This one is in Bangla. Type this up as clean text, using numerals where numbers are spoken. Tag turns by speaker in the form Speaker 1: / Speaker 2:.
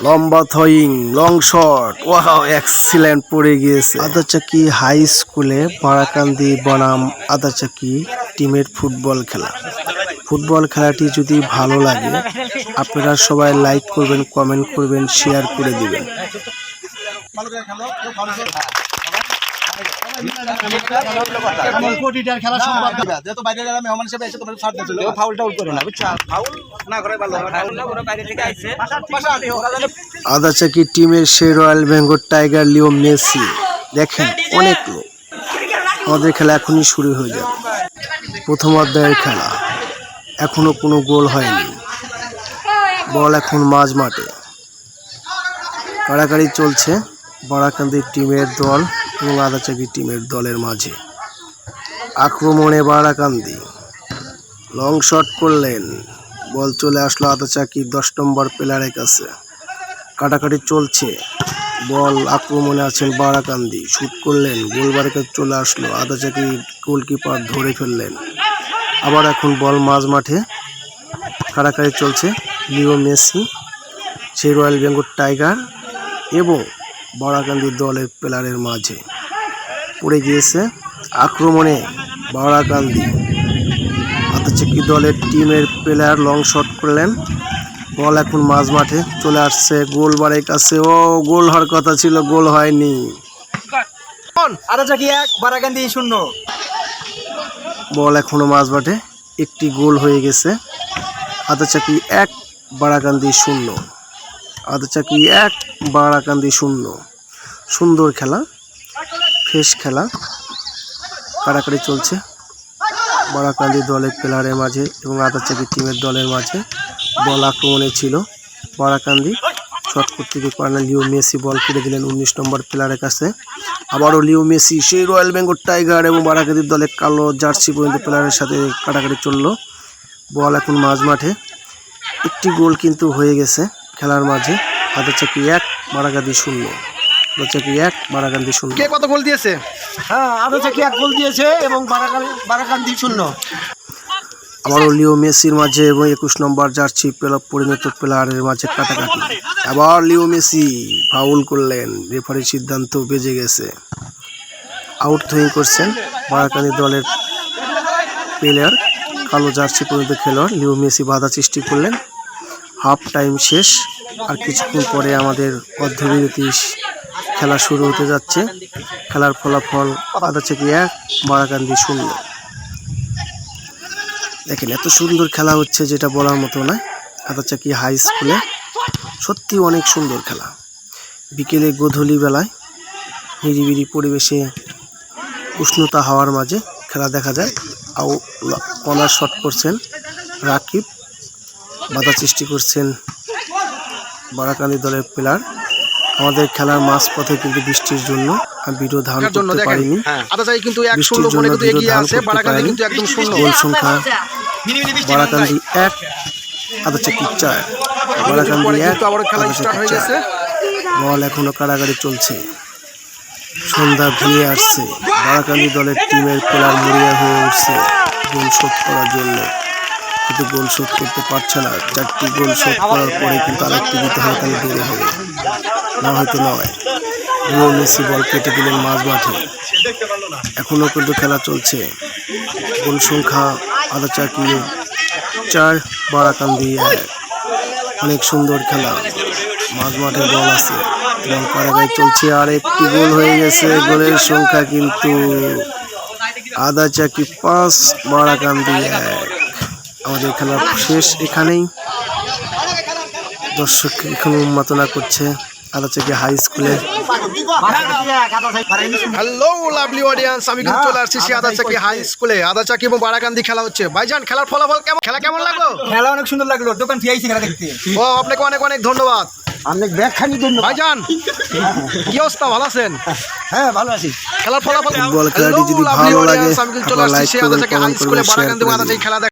Speaker 1: লম্বা throwing, long shot, wow excellent পড়ে গিয়েছে। আদাচাকি হাই স্কুলে বারাকান্দি বনাম আদাচাকি টিমের ফুটবল খেলা। ফুটবল খেলাটি যদি ভালো লাগে আপনারা সবাই লাইক করবেন, কমেন্ট করবেন, শেয়ার করে দিবেন। আদাচাকি টিমের সেই royal Bengal tiger Leo Messi দেখেন অনেক লোক। আমাদের খেলা এখনই শুরু হয়ে যাবে। প্রথম অধ্যায়ের খেলা, এখনো কোনো গোল হয়নি। বল এখন মাঝ মাঠে, কাড়াকাড়ি চলছে বারাকান্দি টিমের দল এবং আদাচাকি টিমের দলের মাঝে। আক্রমণে বারাকান্দি, লং শট করলেন, বল চলে আসলো আদাচাকি 10 নম্বর প্লেয়ারের কাছে। কাটাকাটি চলছে, বল আক্রমণে আছেন বারাকান্দি, শুট করলেন, গোলবারের কাছে চলে আসলো আদাচাকি গোলকিপার ধরে ফেললেন। আবার এখন বল মাঝ মাঠে, কাটাকাটি চলছে লিও মেসি, সেই রয়্যাল বেঙ্গল টাইগার এবং বারাকান্দি দলের প্লেয়ারের মাঝে। পড়ে গিয়েছে আক্রমণে বারাকান্দি, আদাচাকি দলের টিমের প্লেয়ার লং শট করলেন, বল এখন মাঝ মাঠে চলে আসছে গোলবারের কাছে। ও গোল হওয়ার কথা ছিল, গোল হয়নি।
Speaker 2: আদাচাকি 1 বারাকান্দি 0।
Speaker 1: বল এখনো মাঝ মাঠে, একটি গোল হয়ে গেছে। আদাচাকি 1 বারাকান্দি 0। আদাচাকি 1 বারাকান্দি 0। সুন্দর খেলা, ফ্রেশ খেলা, কাড়াকাড়ি চলছে বারাকান্দি দলের প্লেয়ারের মাঝে এবং আদাচাকি টিমের দলের মাঝে। বল আক্রমণে ছিল বারাকান্দি, শট করতে গিয়ে কর্নার লিও মেসি বল কেড়ে দিলেন 19 নম্বর প্লেয়ারের কাছে। আবারও লিও মেসি, সেই রয়্যাল বেঙ্গল টাইগার এবং বারাকান্দির দলের কালো জার্সি পর্যন্ত প্লেয়ারের সাথে কাটাকাটি চললো। বল এখন মাঝ মাঠে, একটি গোল কিন্তু হয়ে গেছে খেলার মাঝে। আদাচাকি 1 বারাকান্দি 0। আদাচাকি 1 বারাকান্দি 0।
Speaker 2: কে কত গোল দিয়েছে? হ্যাঁ, আদাচাকি 1 গোল দিয়েছে এবং বারাকান্দি 0।
Speaker 1: আবারও লিও মেসির মাঝে এবং 21 নম্বর জার্সি পরিণত প্লেয়ারের মাঝে কাটাকাটি। আবার লিও মেসি ফাউল করলেন, রেফারির সিদ্ধান্ত বেজে গেছে। আউট থ্রোয়িং করছেন বারাকান্দি দলের প্লেয়ার, কালো জার্সি পরিণত খেলোয়াড় লিও মেসি বাধা সৃষ্টি করলেন। হাফ টাইম শেষ, আর কিছুক্ষণ পরে আমাদের অর্ধবিরতি খেলা শুরু হতে যাচ্ছে। খেলার ফলাফল আদাচাকি 1 বারাকান্দি 0। দেখেন এত সুন্দর খেলা হচ্ছে যেটা বলার মতো নয়। আদাচাকি হাই স্কুলে সত্যি অনেক সুন্দর খেলা। বিকেলে গোধূলি বেলায় নিরিবিলি পরিবেশে উষ্ণতা হাওয়ার মাঝে খেলা দেখা যায়। কর্নার শট করছেন রাকিব, বাধা সৃষ্টি করছেন বারাকান্দি দলের প্লেয়ার। আমাদের খেলার মাঝপথে কিন্তু বৃষ্টির জন্য ভিডিও ধারণ করতে পারিনি। বৃষ্টির জন্য ভিডিও ধারণ করতে পারিনি। গোল সংখ্যা বারাকান্দি 1 আদাচাকি 4। বারাকান্দি 1 আদাচাকি 4। বল এখনো কাড়াকাড়ি চলছে, সন্ধ্যা ঘনিয়ে আসছে। বারাকান্দি দলের টিমের প্লেয়ার মরিয়া হয়ে উঠছে গোল শোধ করার জন্য, কিন্তু গোল শোধ করতে পারছে না। 4টি গোল শোধ করার পরে কিন্তু আরেকটি দিতে হবে, তাহলে দেরি হবে, না হয়তো নয়। লিও মেসি বল কেটে দিলেন মাঝ মাঠে, এখনো কিন্তু খেলা চলছে। গোল সংখ্যা আদাচাকি 4 বারাকান্দি 1। অনেক সুন্দর খেলা, মাঝ মাঠে বল আছে, বল কাড়াকাড়ি চলছে, আর একটি গোল হয়ে গেছে। গোলের সংখ্যা কিন্তু আদাচাকি 5 বারাকান্দি 1। আমাদের খেলা শেষ এখানেই। দর্শক এখন উন্মাদনা করছে আদাচাকি হাই স্কুলে। হ্যালো লাভলি অডিয়েন্স, আমি কিন্তু চলে আসছি আদাচাকি হাই স্কুলে। আদাচাকি এবং বারাকান্দি খেলা হচ্ছে। ভাইজান, খেলার ফলাফল কেমন? খেলা কেমন লাগলো?
Speaker 2: খেলা অনেক সুন্দর লাগলো, দোকান ফিয়াইছি খেলা দেখতে।
Speaker 1: ও, আপনাকে অনেক অনেক ধন্যবাদ।
Speaker 2: অনেক ব্যাখ্যানি ধন্যবাদ।
Speaker 1: ভাইজান, কি অবস্থা? ভালো আছেন?
Speaker 2: হ্যাঁ, ভালো আছি।
Speaker 1: খেলার ফলাফল, ফুটবল খেলাটি যদি ভালো লাগে আপনারা লাইক করবেন, কমেন্ট করবেন, শেয়ার করবেন।